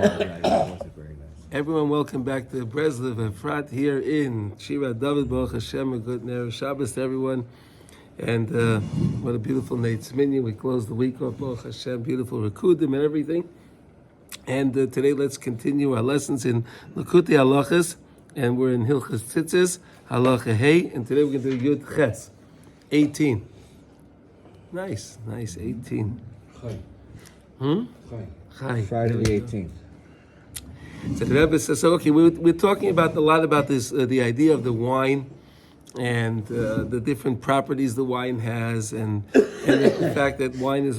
Very nice. Everyone, welcome back to Breslov Efrat here in Shira David Baruch Hashem. A good Ner Shabbos to everyone. And what a beautiful Neitz Minyan. We close the week off, Baruch Hashem, beautiful Rikudim and everything. And today let's continue our lessons in Likutey Halachos. And we're in Halachos Tzizit, Halacha Hey. And today we're going to do Yud Ches, 18. Nice, 18. Chai. Friday the 18th. So the Rebbe says, okay, we're talking about a lot about this, the idea of the wine and the different properties the wine has, and the fact that wine is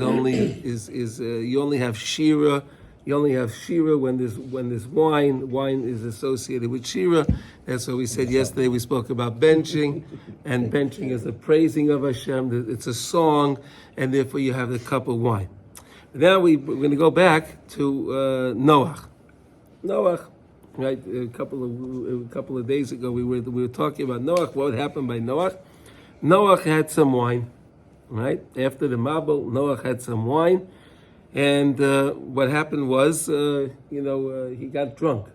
you only have shira. You only have shira when there's wine. Wine is associated with shira. That's what we said yesterday. We spoke about benching, and benching is the praising of Hashem. It's a song, and therefore you have the cup of wine. Now we're going to go back to Noach. Noach, right? A couple of days ago, we were talking about Noach. What happened by Noach? Noach had some wine, right? After the Mabel, Noach had some wine, and what happened was, he got drunk.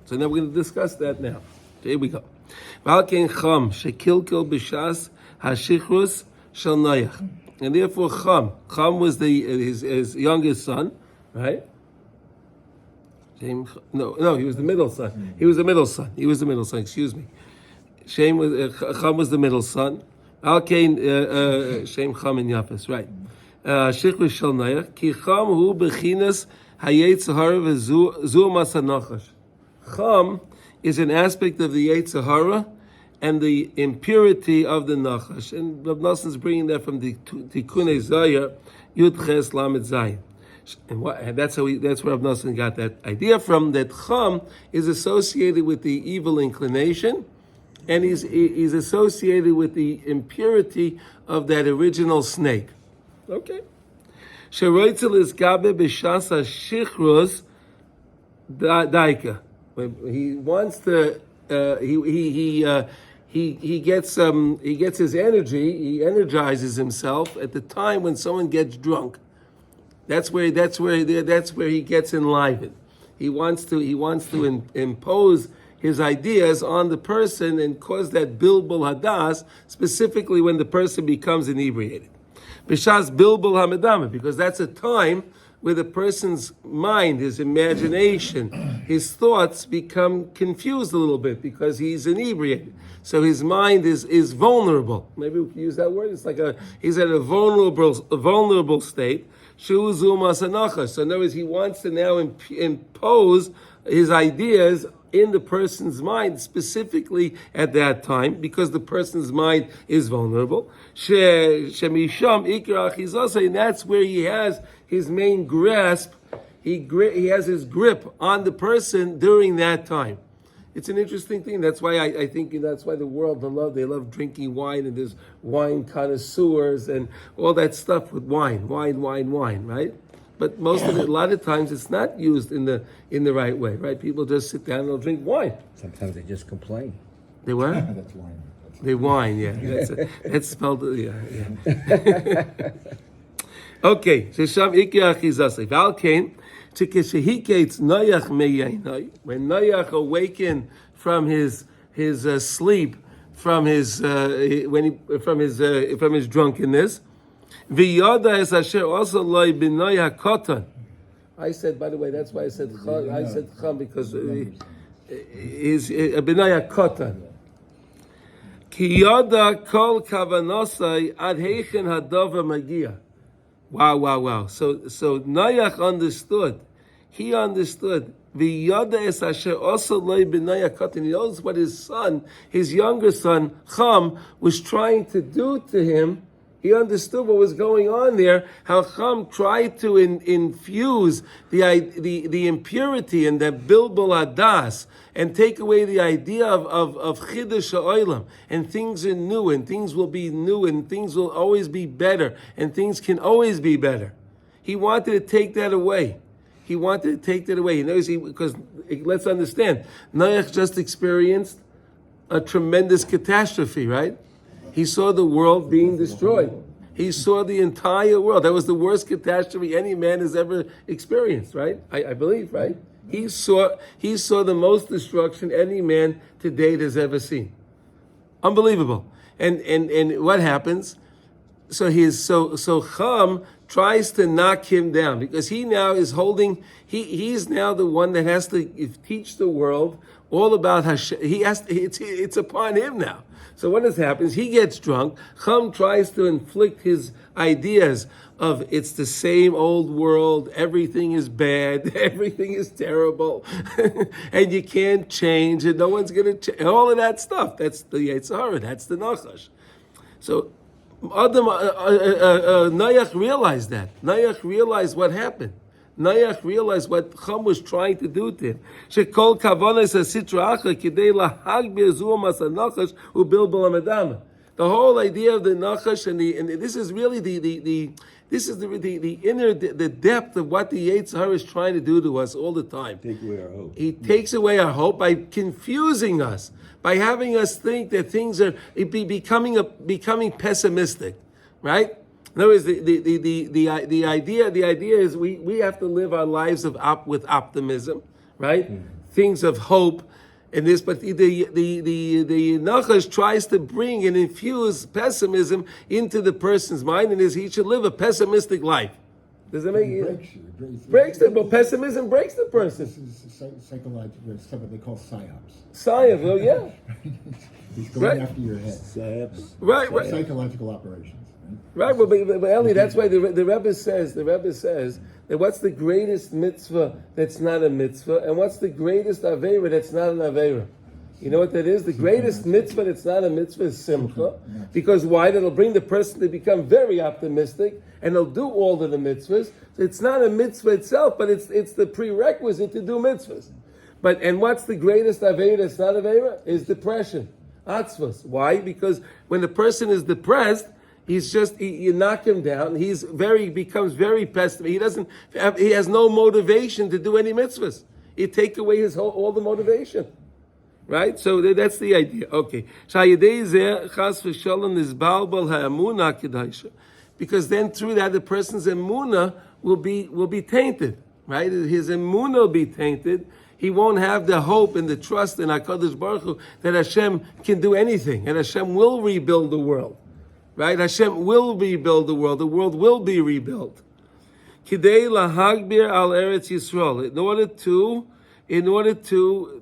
So now we're going to discuss that now. So here we go. Valken Cham shekilkel b'shas hashichrus shel Noach. And therefore, Cham was his youngest son, right? No, he was the middle son. He was the middle son. Excuse me. Cham was the middle son. Al Kain, Cham and Yafes, right? Shichrus shel Noach. Ki Cham hu bechinas hayetz hara v'zu masanachash. Cham is an aspect of the Yetzer Hara and the impurity of the Nachash. And Rav Nosson is bringing that from the Tikkunei Zayah, Yud Ches Lamed Zayin. And that's where Rav Nosson got that idea from, that Cham is associated with the evil inclination, and he's associated with the impurity of that original snake. Okay. Sheroitzel is gabe b'shasa shichrus daika. He wants to. He gets his energy. He energizes himself at the time when someone gets drunk. That's where he gets enlivened. He wants to impose his ideas on the person and cause that bilbul hadas, specifically when the person becomes inebriated. B'shas bilbul hamedama, because that's a time where the person's mind, his imagination, his thoughts become confused a little bit because he's inebriated. So his mind is vulnerable. Maybe we can use that word. It's like he's at a vulnerable state. So in other words, he wants to now impose his ideas in the person's mind, specifically at that time, because the person's mind is vulnerable. And that's where he has his main grasp. He has his grip on the person during that time. It's an interesting thing. That's why I think that's why the world they love drinking wine, and there's wine connoisseurs and all that stuff with wine, right? But most of it, a lot of times, it's not used in the right way, right? People just sit down and they'll drink wine. Sometimes they just complain. They what? That's wine. They whine, yeah. That's spelled, yeah. Okay, so Sham Ikya Achizasai. Val came to Kishahikates Noach Meyainai. When Noach awakened from his sleep, from his drunkenness, V'yada es asher also loy b'noy hakotan. I said, by the way, that's why I said Cham, because is b'noy hakotan. Ki yada kol kavanosai ad heichen hadova magia. Wow. So Noach understood. He understood. V'yada es asher also loy b'noy hakotan. He knows what his son, his younger son, Cham, was trying to do to him. He understood what was going on there, how Cham tried to infuse the impurity and the bilbul hadas, and take away the idea of chidush ha'olam, and things are new, and things will be new, and things will always be better, and things can always be better. He wanted to take that away. He knows because let's understand, Noach just experienced a tremendous catastrophe, right? He saw the world being destroyed. He saw the entire world. That was the worst catastrophe any man has ever experienced, right? I believe, right? He saw the most destruction any man to date has ever seen. Unbelievable. And what happens? So Cham tries to knock him down because he now is holding. He's now the one that has to teach the world all about Hashem. It's upon him now. So what happens? He gets drunk. Cham tries to inflict his ideas of it's the same old world, everything is bad, everything is terrible, and you can't change, and no one's going to change, all of that stuff. That's the Yetzer, that's the Nachash. So Noach realized that. Noach realized what happened. Noach realized what Cham was trying to do to him. Shekol kavanas hasitra acha kidei lahagbir zumas hanachash ubilbul amadama. The whole idea of the nachash and this is really the inner the depth of what the Yetzer is trying to do to us all the time. Take away our hope. He takes away our hope by confusing us, by having us think that things are becoming pessimistic, right? In other words, the idea is we have to live our lives with optimism, right? Things of hope, and this. But the Nachash tries to bring and infuse pessimism into the person's mind, and he should live a pessimistic life. Does that make it? Breaks it. But pessimism breaks the person. This is psychological, something they call psyops. Psyops, oh yeah. He's going after your head. Psyops. Right. Psychological operations. Right, but Eli, that's why the Rebbe says that what's the greatest mitzvah that's not a mitzvah, and what's the greatest aveira that's not an aveira? You know what that is? The greatest mitzvah that's not a mitzvah is simcha, because why? That'll bring the person to become very optimistic, and they'll do all of the mitzvahs. It's not a mitzvah itself, but it's the prerequisite to do mitzvahs. And what's the greatest aveira that's not aveira? Is depression, atzvos. Why? Because when the person is depressed, you knock him down. He becomes very pessimistic. He has no motivation to do any mitzvahs. You take away all the motivation, right? So that's the idea. Okay. Because then through that the person's emunah will be tainted, right? His emunah will be tainted. He won't have the hope and the trust in HaKadosh Baruch Hu that Hashem can do anything, and Hashem will rebuild the world. Right? Hashem will rebuild the world. The world will be rebuilt. Kidei lahagbir al Eretz Yisrael. In order to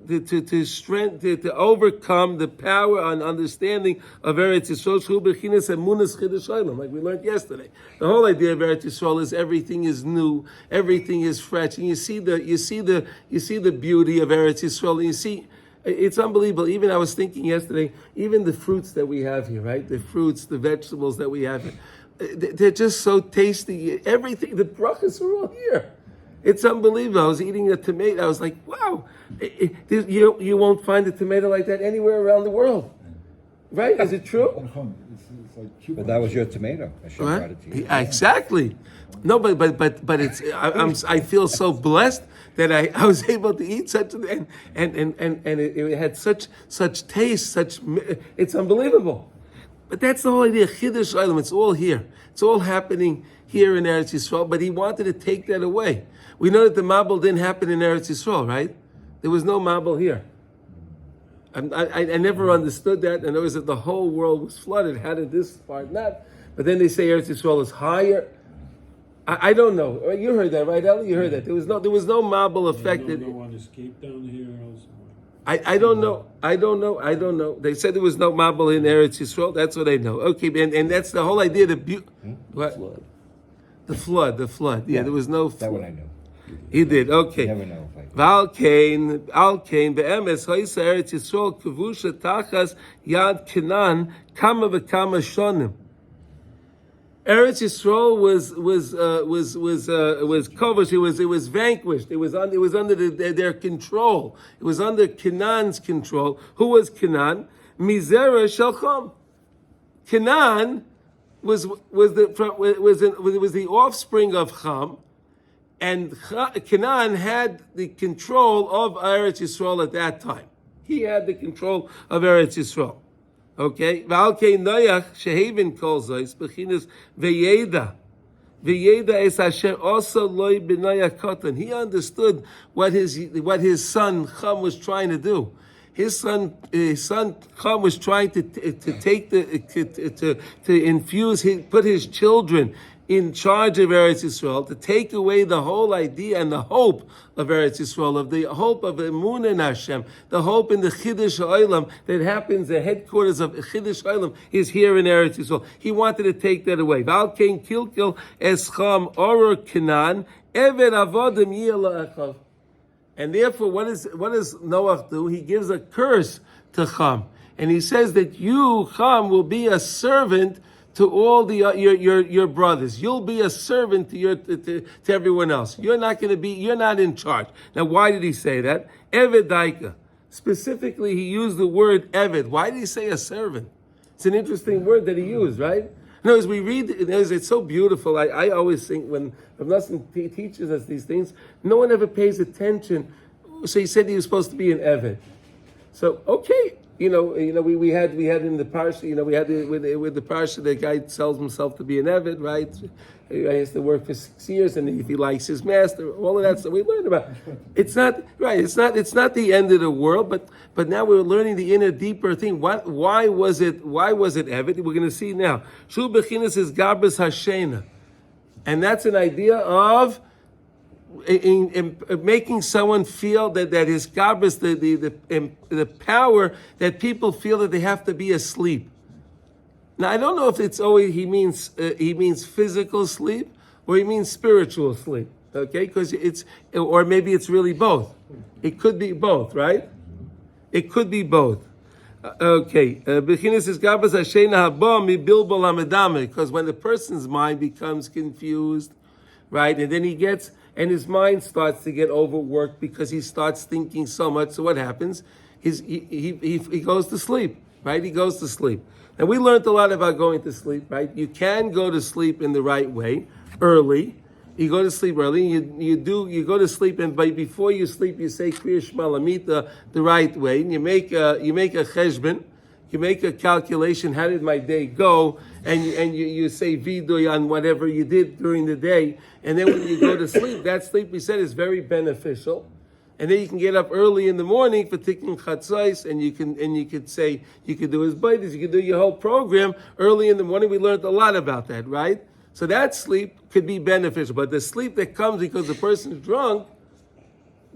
overcome the power and understanding of Eretz Yisrael, shu bechinas emunas chidush olam, like we learned yesterday. The whole idea of Eretz Yisrael is everything is new, everything is fresh, and you see the beauty of Eretz Yisrael, and you see. It's unbelievable. Even I was thinking yesterday, even the fruits that we have here, right? The fruits, the vegetables that we have here, they're just so tasty. Everything, the brachas are all here. It's unbelievable. I was eating a tomato. I was like, wow. You won't find a tomato like that anywhere around the world. Right? Is it true? But that was your tomato. Hashem brought it to you. Exactly. No, but it's. I feel so blessed that I was able to eat such and it had such taste, it's unbelievable. But that's the whole idea. Chiddush Olam, it's all here. It's all happening here in Eretz Yisrael. But he wanted to take that away. We know that the Mabul didn't happen in Eretz Yisrael, right? There was no Mabul here. I never understood that, and it was that the whole world was flooded. How did this part not? But then they say Eretz Yisrael is higher. I don't know. You heard that, right, Eli? You heard that. There was no Mabul affected. No one escaped down here also. I don't know. I don't know. They said there was no Mabul in Eretz Yisrael. That's what I know. Okay, and that's the whole idea. What? The flood. Yeah, there was no flood. That one I know. He did. Okay. Never know. Al Kain, be'emes ha'isa Eretz Yisrael kavusha tachas yad Canan kama v'kama shonim. Eretz Yisrael was covered. It was vanquished. It was under their control. It was under Canan's control. Who was Canan? Mizera shel Cham. Canan was the offspring of Cham, and Canan had the control of Eretz Yisrael at that time. He had the control of Eretz Yisrael. Okay, Valkei Noach Shehavin Kol Zois Bechinas Veyeda. V'yeda es asher also loy b'naya kotan. He understood what his son Cham was trying to do. His son Cham was trying to take to infuse put his children in charge of Eretz-Israel, to take away the whole idea and the hope of Eretz-Israel, of the hope of Emunah in Hashem, the hope in the Chiddush Ha'olam that happens, the headquarters of Chiddush Ha'olam is here in Eretz-Israel. He wanted to take that away. Val Kain Kilkil Escham Oror Canan Eved Avodim Yila'achav. And therefore, what does Noach do? He gives a curse to Cham. And he says that you, Cham, will be a servant to all your brothers. You'll be a servant to everyone else. You're not in charge. Now, why did he say that? Eved Daika. Specifically, he used the word Eved. Why did he say a servant? It's an interesting word that he used, right? No, as we read, it's so beautiful. I always think when Rav teaches us these things, no one ever pays attention. So he said he was supposed to be an Eved. So, okay. We had in the parsha, we had with the parsha, the guy sells himself to be an Eved, right? He has to work for 6 years, and if he likes his master, all of that stuff we learned about. It's not right. It's not the end of the world, but now we're learning the inner, deeper thing. Why was it Eved? We're going to see now. Shu bechinas is gabras hashena, and that's an idea of in making someone feel that his gabras, the power that people feel that they have to be asleep. Now I don't know if it's always he means physical sleep or he means spiritual sleep. Okay, because or maybe it's really both. It could be both, right? It could be both. Okay, bechinas is gabras hashena haba mi bilbul hamedame, because when the person's mind becomes confused, right, and then and his mind starts to get overworked because he starts thinking so much. So what happens? He goes to sleep, right? He goes to sleep. And we learned a lot about going to sleep, right? You can go to sleep in the right way, early. You go to sleep early. You go to sleep, and before you sleep, you say Kriya Shema Lamita the right way. And you make a cheshbon. You make a calculation. How did my day go? And you say vidoy on whatever you did during the day. And then when you go to sleep, that sleep we said is very beneficial. And then you can get up early in the morning for tikkun chatzos, and you could do his baitis, you could do your whole program early in the morning. We learned a lot about that, right? So that sleep could be beneficial, but the sleep that comes because the person's drunk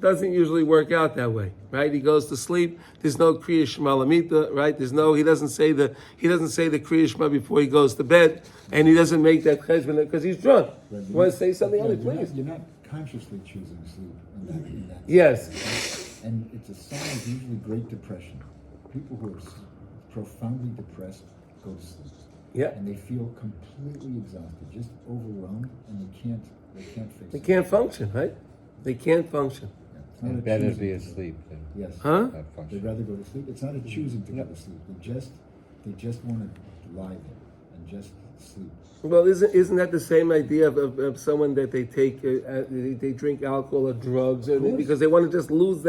doesn't usually work out that way, right? He goes to sleep. There's no Kriya Shema Lamita, right? He doesn't say the Kriya Shema before he goes to bed, and he doesn't make that cheshbon because he's drunk. You want to say something on it, please? You're not consciously choosing sleep in that Yes. And it's a sign of usually great depression. People who are profoundly depressed go to sleep. Yeah. And they feel completely exhausted, just overwhelmed, and they can't face it. They can't function, right? They can't function. It's not a Better choosing be to asleep go. than Yes. Huh? not They'd function. rather go to sleep. It's not a choosing to go to sleep. They just want to lie there and just sleep. Well, isn't that the same idea of someone that they take, they drink alcohol or drugs, or because they want to just leave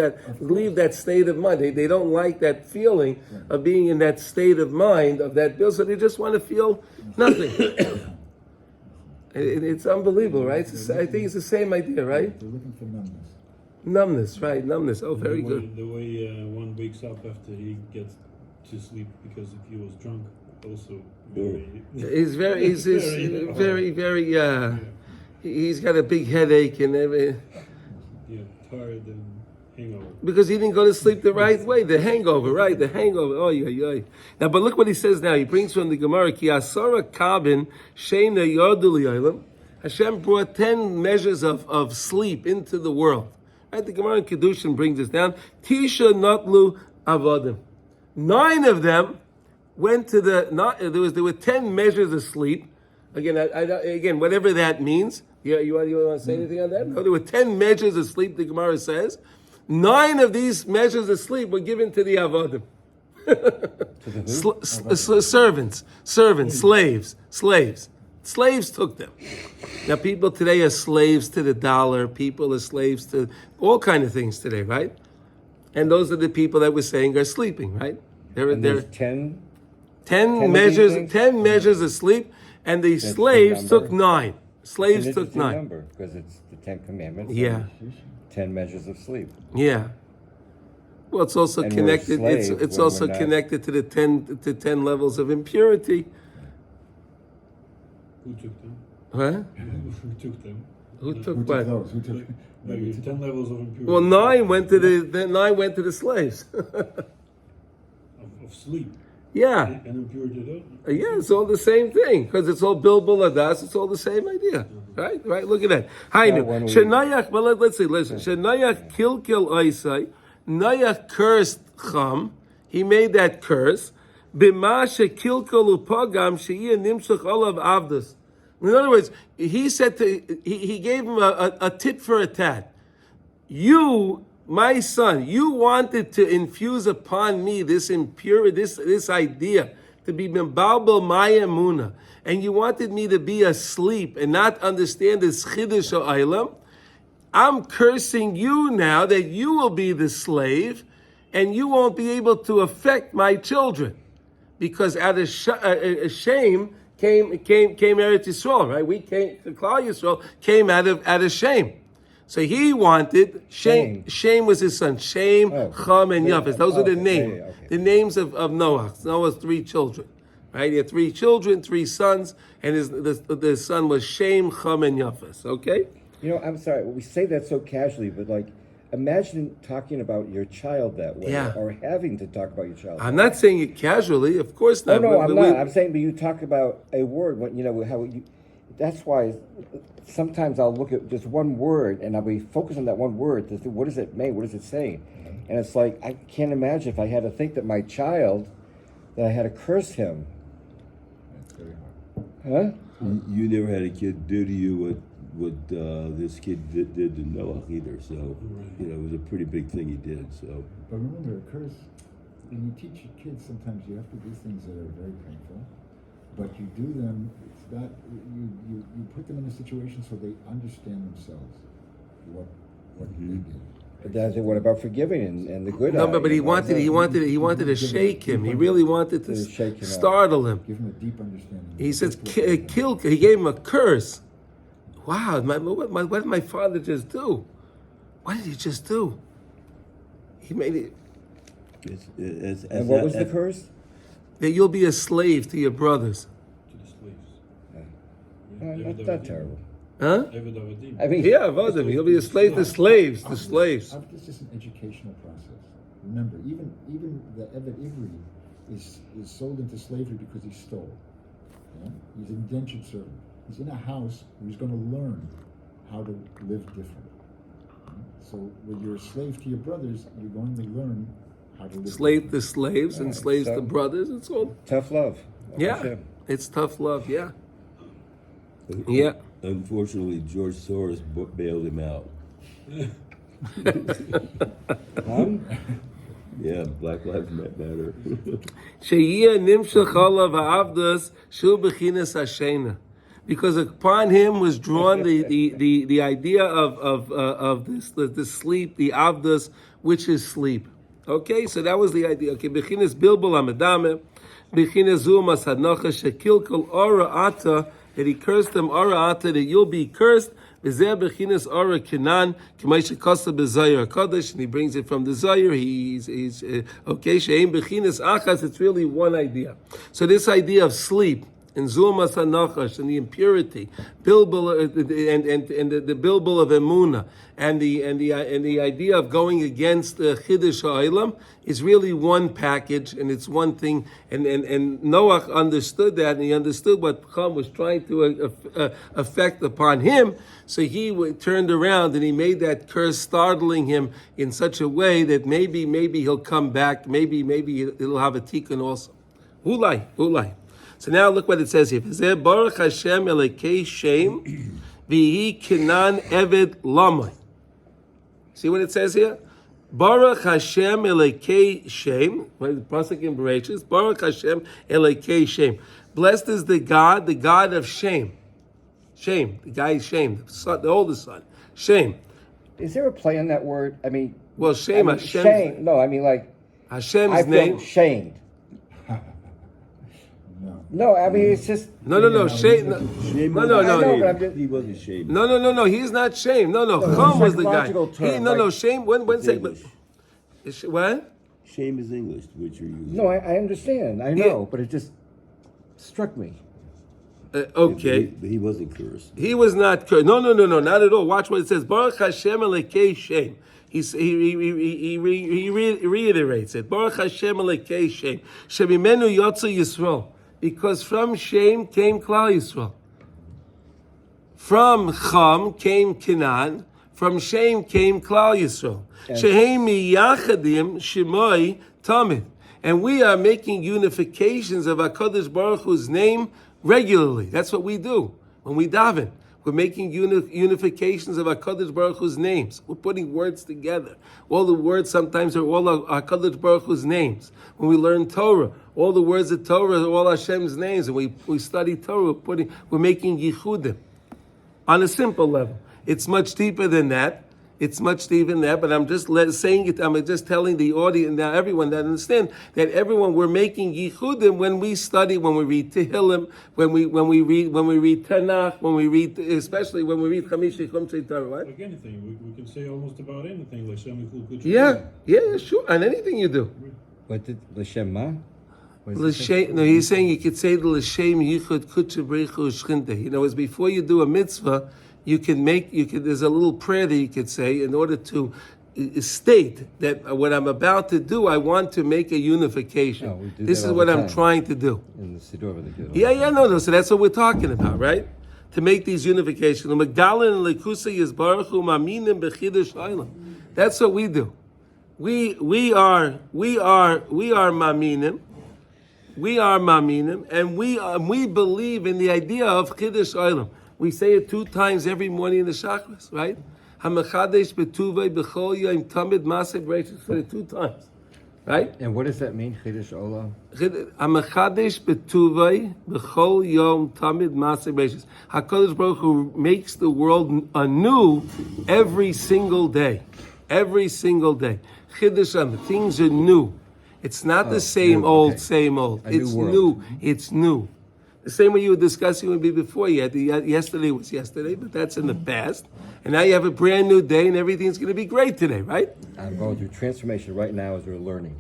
that state of mind. They don't like that feeling of being in that state of mind of that bill, so they just want to feel nothing. It's unbelievable, right? I think it's the same idea, right? They're looking for numbness. Numbness, right? Numbness. Oh, very good. The way one wakes up after he gets to sleep because if he was drunk, also very. He's very. He's got a big headache and everything. Yeah, tired and hangover. Because he didn't go to sleep the right way. The hangover, right? The hangover. Oh, yeah. Now, but look what he says now. He brings from the Gemara, Ki asara kabin sheina yodul yolam. Hashem brought 10 measures of sleep into the world. Right? The Gemara in Kedushin brings this down. Tisha notlu avodim. 9 of them went to there were 10 measures of sleep. Again, whatever that means. You want to say anything on that? No, there were 10 measures of sleep, the Gemara says. 9 of these measures of sleep were given to the avodim. Servants, slaves. Slaves took them. Now, people today are slaves to the dollar. People are slaves to all kind of things today, right? And those are the people that we're saying are sleeping, right? There's 10 of these measures, things? 10 measures of sleep, and the the slaves number. took 9. Slaves It's an took interesting 9. number because it's the 10 Commandments. Yeah, 10 measures of sleep. yeah. Well, it's also And we're a connected. slave It's when also we're not- connected to the 10 levels of impurity. Who took them? Huh? Who took them? Who Who took took what? those? Who took? Maybe 10 levels of impurity. Well, 9 went to the slaves. of sleep. Yeah. And impurity though. Yeah, it's all the same thing because it's all bilbul adas. It's all the same idea, right? Right. Look at that. Hainu when we- Shenayach. Well, let's see. Listen. Shenayach kilkil oisai. Noach cursed Cham. He made that curse. Bima shekilkil upagam she'iyah nimshach olav avdus. In other words, he said he gave him a tit for a tat. You, my son, you wanted to infuse upon me this this idea to be mebabel my emuna, and you wanted me to be asleep and not understand this chiddush ha'olam. I'm cursing you now that you will be the slave, and you won't be able to affect my children, because out of shame came Efrat-Israel, right? We came, Klal Yisrael came out of shame. So he wanted Shame. Shame was his son. Shame, Cham, and Yafes. Those are the names. okay. The names of Noach. Noah's 3 children, right? He had 3 children, 3 sons, and the son was Shame, Cham, and Yafes. Okay. You know, I'm sorry, we say that so casually, but like, imagine talking about your child that way, Yeah. or having to talk about your child. I'm not saying it casually, of course Oh not. no, I'm but not. I'm saying, but you talk about a word. When you know how you. That's why sometimes I'll look at just one word and I'll be focused on that one word. To see, what does it mean? What does it say? And it's like I can't imagine if I had to think that my child, that I had to curse him. That's very hard. Huh? You never had a kid do to you what this kid did to Noah either. So, you know, it was a pretty big thing he did. So, But remember, a curse, when you teach your kids, sometimes you have to do things that are very painful, but you do them, it's not, you put them in a situation so they understand themselves what they did. But that's what about forgiving and the good. No, eye, but he you know, wanted to shake him. He really wanted to shake him up. startle him. Give them a deep understanding. He says, That's what they did. kill. He gave him a curse. Wow, what did my father just do? What did he just do? He made it And what was the curse? that you'll be a slave to your brothers. To the slaves. Not terrible. Huh? Eved Avadim. I mean, Yeah, Vadim. You'll be a slave to slaves. To slaves. This is an educational process. Remember, even the Eved Ivri is sold into slavery because he stole. Yeah? He's an indentured servant. He's in a house where he's going to learn how to live different. Yeah? So when you're a slave to your brothers, you're going to learn how to live Slave different. to slaves and slaves to so- brothers. It's all tough love. yeah. Hashem. It's tough love. Yeah. Yeah. unfortunately, George Soros bailed him out. Yeah, Black Lives Matter. Sheyia nimshach olav ha'avdas shu bechinas hashena, because upon him was drawn the idea of this sleep, the avdas, which is sleep. Okay, so that was the idea. Okay, bechinas bilbul amedame, bechinas zumas hanocha shekilkol ora ata, that he cursed them ora ata, that you'll be cursed. V'zeh bechinas ora Canan, k'may shekasa b'zayir hakadosh, and he brings it from the Zayir. He's okay. She'ein bechinas achas. It's really one idea. So this idea of sleep and zulmas hanachash and the impurity, bilbul and the bilbul of emuna, and the idea of going against the chiddush ha'olam is really one package, and it's one thing. And Noach understood that, and he understood what Cham was trying to affect upon him. So he turned around and he made that curse startling him in such a way that maybe he'll come back. Maybe he'll have a tikkun also. Ulai. So now look what it says here. V'zeh Baruch Hashem Elekei Shem v'hi Canan Eved Lamai. See what it says here? Baruch Hashem Elekei Shem. The pasuk in Bereshit. Baruch Hashem Elekei Shem. Blessed is the God of shame. Shame. The guy is Shem, the oldest son. Shame. Is there a play on that word? I mean, Well, Shem. shame. No, I mean like Hashem's I feel name. shamed. No, I mean it's just. No. Shame. Shame No. I know, but I'm wasn't just- he wasn't shamed. No. He's not shame. No. No, Cham was the guy. psychological term, No. like- Shame. When say English. what? Shame is English, which are you? No, I understand. I know, but it just struck me. Okay. But he wasn't cursed. He was not cursed. No, not at all. Watch what it says. Baruch Hashem Elokei Shem. He reiterates it. Baruch Hashem Elokei Shem. Shemimenu Yotze Yisrael. Because from Shem came Klal Yisrael. From Cham came Canan. From Shem came Klal Yisrael. Shehem Yachadim Shemoi Tamid. And we are making unifications of HaKadosh Baruch Hu's name regularly. That's what we do when we daven. We're making unifications of HaKadosh Baruch Hu's names. We're putting words together. All the words sometimes are all HaKadosh Baruch Hu's names. When we learn Torah, all the words of Torah are all Hashem's names. And we study Torah, we're making yichudim on a simple level. It's much deeper than that. But I'm just saying it. I'm just telling the audience now, everyone that understand that everyone we're making yichudim when we study, when we read Tehillim, when we read Tanakh, especially when we read Chamishi Chumtzei Torah. Right? Like anything, we can say almost about anything, like Shem Yichul Kuch. Yeah, sure. On anything you do. What did L'Shem Ma? No, he's saying you could say the L'Shem Yichud Kutcha Breichu Shchinte. You know, it's before you do a mitzvah. There's a little prayer that you could say in order to state that what I'm about to do, I want to make a unification. No, we do This that is all what the I'm time. trying to do. In the Siddur, they do it all Yeah, the time. no. So that's what we're talking about, right? To make these unifications. That's what we do. We are maminim. We are maminim, and we believe in the idea of Chiddush Olam. We say it 2 times every morning in the Shachris, right? Hamachadesh betuvei b'chol yom tamid maseh b'reishis. Say it 2 times, right? And what does that mean, Chiddush Olam? Hamachadesh betuvei b'chol yom tamid maseh b'reishis. HaKadosh Baruch Hu makes the world anew every single day. Every single day. Chiddush Olam. Things are new. It's not the same new, old, okay. same old. A new It's world. new. It's new. The same way you were discussing with me before. You had yesterday was yesterday, but that's in the past. And now you have a brand new day, and everything's going to be great today, right? I'm going through transformation right now as we're learning.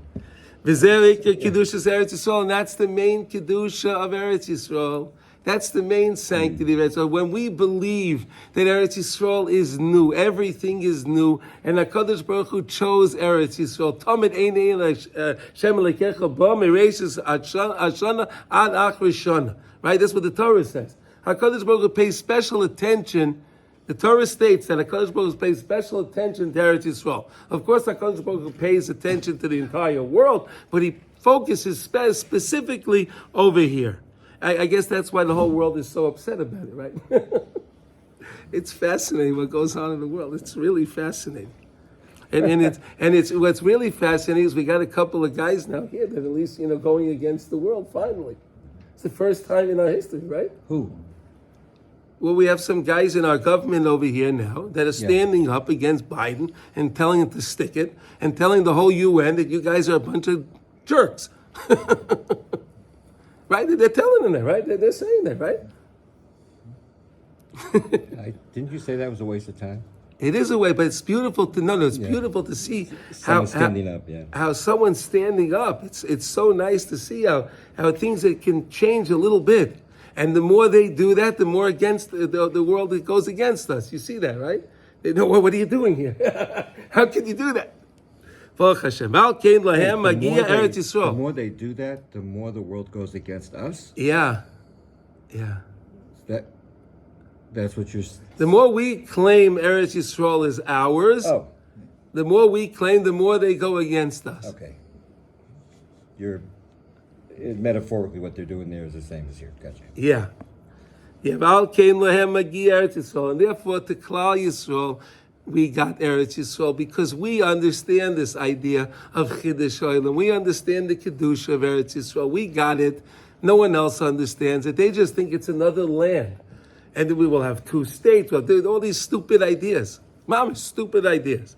V'zeh Kedushas Eretz Yisrael, and that's the main Kedusha of Eretz Yisrael. That's the main sanctity of Eretz Yisrael. When we believe that Eretz Yisrael is new, everything is new, and HaKadosh Baruch Hu chose Eretz Yisrael. Tamid einei Shem Elokecha ba mereishis Ashana ad ach rishona. Right? That's what the Torah says. HaKadosh Baruch Hu pays special attention. The Torah states that HaKadosh Baruch Hu pays special attention to Eretz Yisrael. Of course, HaKadosh Baruch Hu pays attention to the entire world, but he focuses specifically over here. I guess that's why the whole world is so upset about it, right? It's fascinating what goes on in the world. It's really fascinating. And it's what's really fascinating is we got a couple of guys now here that at least, going against the world finally. It's the first time in our history, right? Who? Well, we have some guys in our government over here now that are standing up against Biden and telling him to stick it and telling the whole UN that you guys are a bunch of jerks. Right? They're telling them that, right? They're saying that, right? Didn't you say that was a waste of time? It is a way, but it's beautiful to know. It's beautiful to see Someone standing up, yeah. how someone's standing up. It's so nice to see how things that can change a little bit. And the more they do that, the more against the world that goes against us. You see that, right? They know, what are you doing here? How can you do that? Baruch Hashem. Al Kain Lahem Magia Eretz The Yisrael. more they do that, the more the world goes against us. Yeah. That's what you're. The more we claim Eretz Yisrael is ours, Oh, the more we claim, the more they go against us. okay. Metaphorically, what they're doing there is the same as here. Gotcha. Yeah. Val came lahem magi Eretz Yisrael, and therefore to Klal Yisrael, we got Eretz Yisrael because we understand this idea of Chiddush Olam. We understand the Kedusha of Eretz Yisrael. We got it. No one else understands it. They just think it's another land. And then we will have 2 states. We'll do all these stupid ideas. Mama, stupid ideas.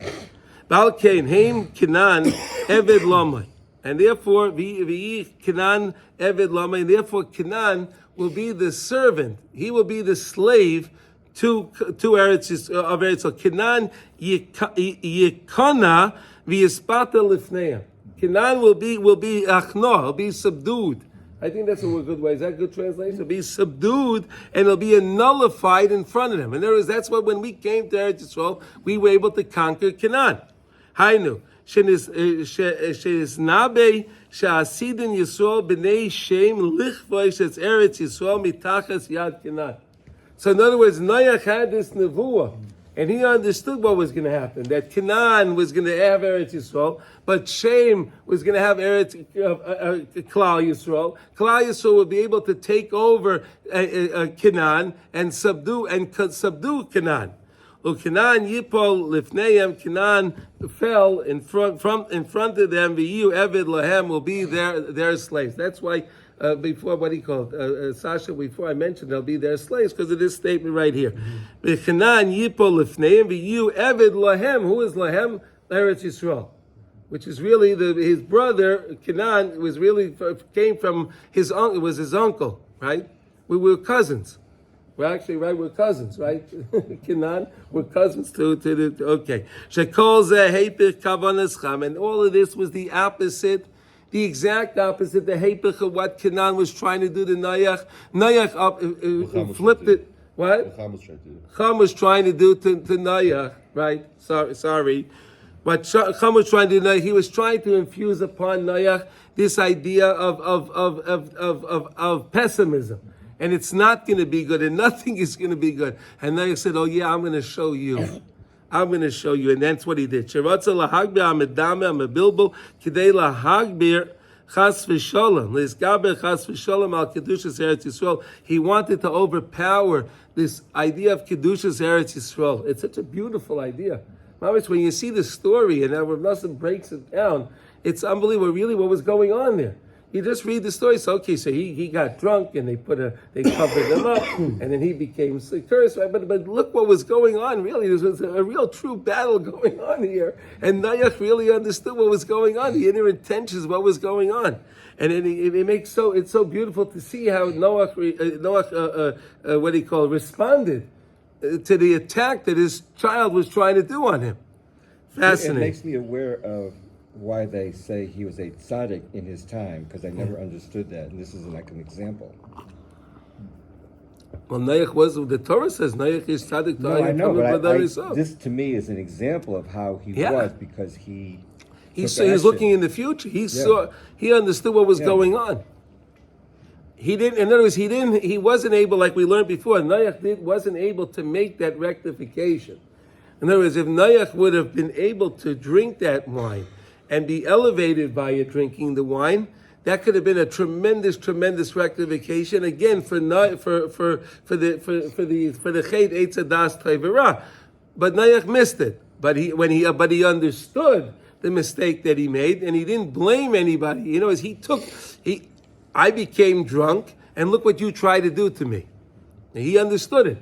Val Kain, Haim Canan, Eved Lomai. And therefore, Canan Eved Lama, and therefore Canan will be the servant. He will be the slave to Eretz of Eretz. So Canan Yekana v'yispata lifneim. Canan will be achno. He'll be subdued. I think that's a good way. Is that a good translation? He'll be subdued and he'll be nullified in front of him. And that's what when we came to Eretz Yisrael, we were able to conquer Canan. Hainu. Shenisnabe she'asidin Yisrael b'nei Shem lichvoi shetz Eretz Yisrael mitachas yad Canan. So in other words, Noach had this nevuah, and he understood what was going to happen, that Canan was going to have Eretz Yisrael, but Shem was going to have Eretz Klal Yisrael. Klal Yisrael would be able to take over Canan and subdue Canan. Canan yipol lifneim, Canan fell in front of them. V'yu Eved Lahem will be their slaves. That's why before what he called Sasha. Before I mentioned they'll be their slaves because of this statement right here. Canan yipol lifneim v'yu Eved Lahem. Who is Lahem? Eretz Yisrael, which is really his brother. Canan came from his uncle. It was his uncle, right? We were cousins. We're actually right. We're cousins, right? Canan, we're cousins to the. Okay. Shekol zeh heipich kavanas cham, and all of this was the opposite, the exact opposite, the heipich of what Canan was trying to do to Noach. Noach flipped it. What? Cham was trying to do to Noach, right? Sorry. What Cham was trying to do, he was trying to infuse upon Noach this idea of pessimism. And it's not going to be good, and nothing is going to be good. And Noach said, "Oh yeah, I'm going to show you. I'm going to show you." And that's what he did. Sheratza lahagbir amedame amebilbul kidei lahagbir chas v'sholem l'isgaber chas v'sholem al kedushas Eretz Yisrael. He wanted to overpower this idea of kedushas Eretz Yisrael. It's such a beautiful idea. When you see the story and Rav Nosson breaks it down, it's unbelievable. Really, what was going on there? You just read the story. So he got drunk and they covered him up, and then he became cursed. Right? But look what was going on. Really, there was a real true battle going on here, and Noach really understood what was going on. The inner intentions, what was going on, and it's so beautiful to see how Noach responded to the attack that his child was trying to do on him. Fascinating. It makes me aware of why they say he was a tzaddik in his time, because I never understood that, and this is like an example. Well, Noach the Torah says Noach is tzaddik. No, I know, but this to me is an example of how he was, because he's looking in the future. He understood what was going on. He didn't. In other words, he wasn't able, like we learned before. Noach wasn't able to make that rectification. In other words, if Noach would have been able to drink that wine and be elevated by it drinking the wine, that could have been a tremendous, tremendous rectification again for the Chet Eitz Hadas Tevera. But Noach missed it. But he understood the mistake that he made, and he didn't blame anybody. You know, I became drunk, and look what you tried to do to me. And he understood it,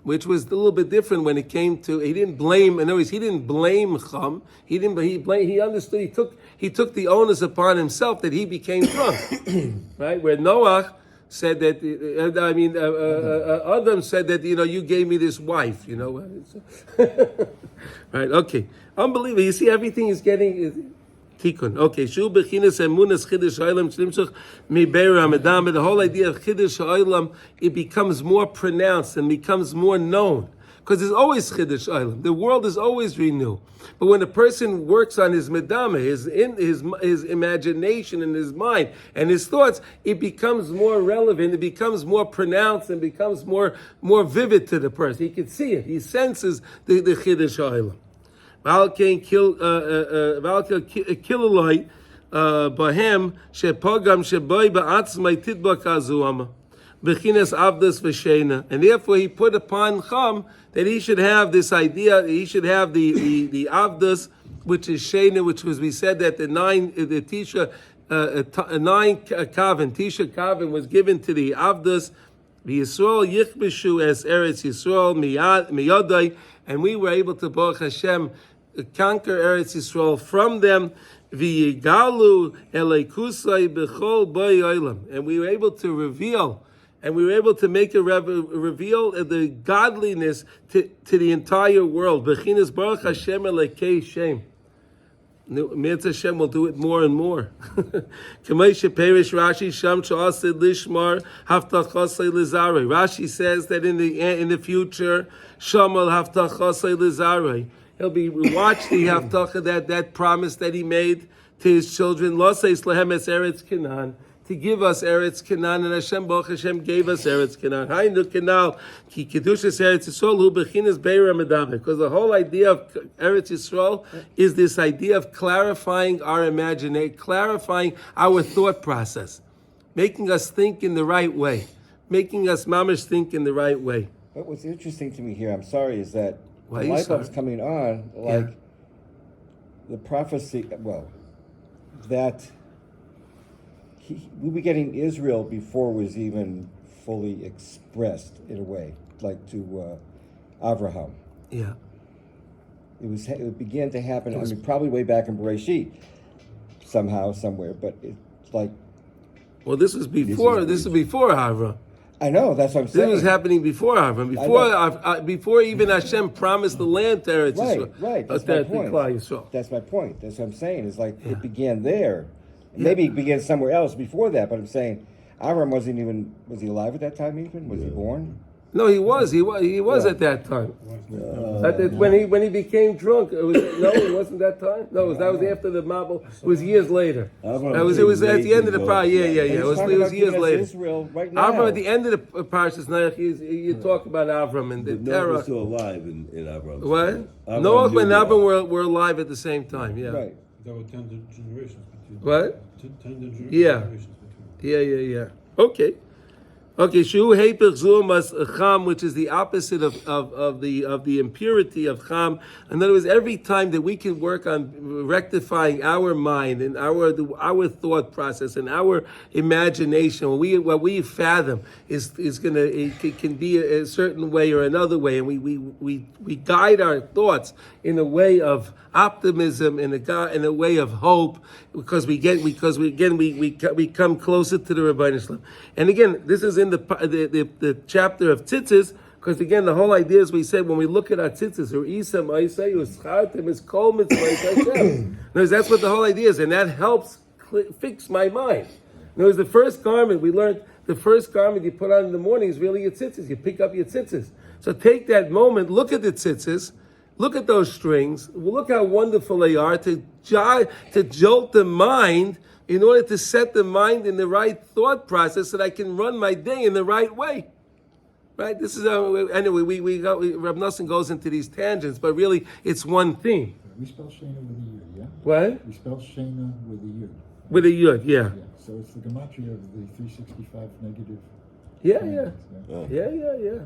which was a little bit different when it came to. He didn't blame. In other words, he didn't blame Cham. He understood. He took the onus upon himself that he became drunk, right? Where Noach said that. Adam said that you gave me this wife. Right? Okay, unbelievable. You see, everything is getting. Tikkun. Okay, Shu Bechinas Emunas Chiddush Ha'olam Shlimshach Mibeir Hamedam. The whole idea of Chiddush Ha'olam, it becomes more pronounced and becomes more known, because there's always Chiddush Ha'olam. The world is always renewed. But when a person works on his medama, his imagination and his mind and his thoughts, it becomes more relevant. It becomes more pronounced and becomes more vivid to the person. He can see it. He senses the Chiddush Ha'olam. Valkein kilolai bahem shepagam sheboy ba'atzmai tidbak azuama bechinas avdas v'sheina, and therefore he put upon Cham that he should have this idea. He should have the avdas, which is sheina, which was, we said that the tisha kavin was given to the avdas. The Yisrael yichbishu as Eretz Yisrael miyadai, and we were able to, Baruch Hashem, conquer Eretz Yisrael from them. V'yigalu elekusai b'chol b'ay olam. And we were able to reveal, and we were able to make a reveal the godliness to the entire world. B'chinas baruch Hashem elekei Shem. Mitzvah Hashem will do it more and more. Rashi Sham lishmar haftachosei lizarei. Rashi says that in the future, Sham will haftachosei lizarei. He'll be watch the haftacha, that promise that he made to his children. Loseis lehem es Eretz Canan, to give us Eretz Canan, and Hashem Baruch Hashem gave us Eretz Canan. Hainu Canal ki kedushas Eretz Yisrael hu bechinas beira medame. Because the whole idea of Eretz Yisrael is this idea of clarifying our imagination, clarifying our thought process, making us think in the right way, making us mamish think in the right way. But what's interesting to me here, I'm sorry, is that Why the you light bulb's sorry? coming on, like the prophecy, that we'll be getting Israel before it was even fully expressed in a way, like to Abraham. Yeah. It began to happen, probably way back in Bereshit, somehow, somewhere, but it's like... Well, this was before Avram. I know, that's what I'm saying. This was happening before Avram, before even Hashem promised the land to Eretz Yisrael. Right, that's my point. Yisrael. That's my point. That's what I'm saying. It's like it began there. Maybe it began somewhere else before that, but I'm saying Avram was he alive at that time even? Was he born? No, he was at that time. When he became drunk, it wasn't that time. No, that was after the Mabel. It was years later. It was at the end of the parsha. Yeah. It was years later. Israel right now. Avram at the end of the parsha, Noach, you talk about Avram and the Noah terror. was still alive in Abraham's What? time. Noach and Avram were alive at the same time. Yeah. Right. There were 10 generations between them. What? 10 Yeah. generations between them. Yeah. Okay, Shu Heipich Zumas Cham, which is the opposite of the impurity of Cham. In other words, every time that we can work on rectifying our mind and our thought process and our imagination, what we fathom it can be a certain way or another way, and we guide our thoughts in a way of optimism, in a way of hope, because we come closer to the Rebbeinu Shalom. And again, this is in the chapter of tzitzis, because again, the whole idea is we said when we look at our tzitzis, or Isa Ma'isei, or Schartim, is Kol Mitzvah Hashem. That's what the whole idea is, and that helps fix my mind. In other words, the first garment we learned, the first garment you put on in the morning is really your tzitzis. You pick up your tzitzis. So take that moment, look at the tzitzis, look at those strings. Look how wonderful they are to jolt the mind in order to set the mind in the right thought process so that I can run my day in the right way. Right? This is anyway. Reb Nosson goes into these tangents, but really it's one theme. We spell Shana with a yud, yeah? What? We spell Shana with a yud. With a yud, yeah. Yeah. So it's the gematria of the 365 negative. Yeah.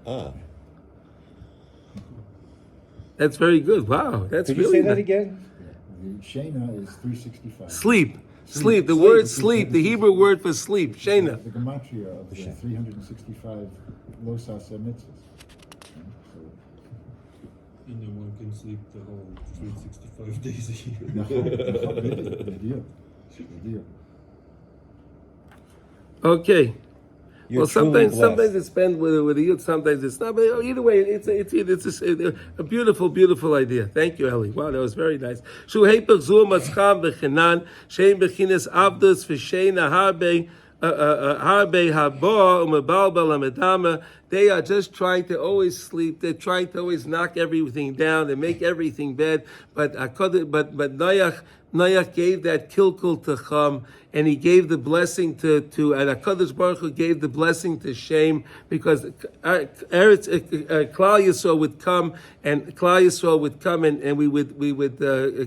Ah. That's very good. Wow, that's Could really you say that nice. again? The Shana is 365. Sleep. The word sleep, the Hebrew word for sleep, Shana. The gematria of the 365 losas mitzvahs. And then one can sleep the whole 365 days a year. The deal. Okay. You're sometimes blessed. it's spent with a youth, sometimes it's not. But either way, it's a beautiful, beautiful idea. Thank you, Eli. Wow, that was very nice. Shu heipach zu mascham v'chenan shein b'chines avdus v'sheina harbe haba u'mebalbel amedama. They are just trying to always sleep. They're trying to always knock everything down. They make everything bad. But Noach gave that kilkul to Cham, and he gave the blessing to and HaKadosh Baruch Hu gave the blessing to Shem, because Klal Yisrael would come, and we would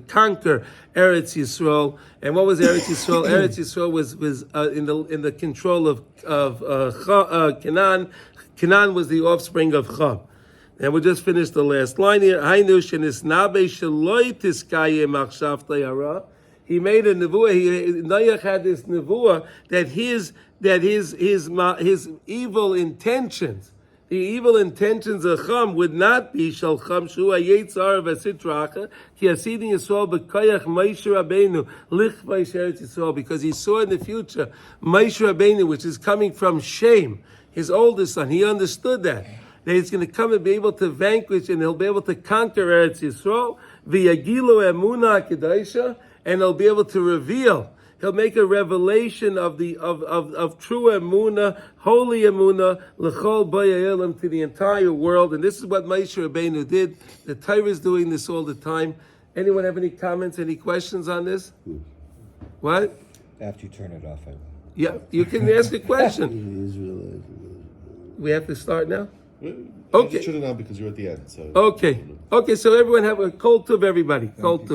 conquer Eretz Yisrael. And what was Eretz Yisrael? Eretz Yisrael was in the control of Canan. Canan was the offspring of Cham. And we'll just finish the last line here. He made a nevuah. Noach had this nevuah that his evil intentions, The evil intentions of Cham would not be Shal Cham Shu Hayetzar V'Sitracha Ki Hasidin Yisrael B'Koyach Moshe Rabbeinu Lichvay Sheretz Yisrael, because he saw in the future Moshe Rabbeinu, which is coming from Sham, his oldest son. He understood that he's going to come and be able to vanquish, and he'll be able to conquer Eretz Yisrael V'Yagilu Emunah Kedaisha, and he'll be able to reveal. He'll make a revelation of the of true emunah, holy emunah, l'chol b'ya'ilim, to the entire world. And this is what Moshe Rabbeinu did. The Torah is doing this all the time. Anyone have any comments, any questions on this? What? After you turn it off, I will. Yeah, you can ask a question. Israelites. We have to start now? Okay. Okay. Just turn it on because you're at the end. So Okay. Okay, so everyone have a kol tuv, everybody. Kol tuv.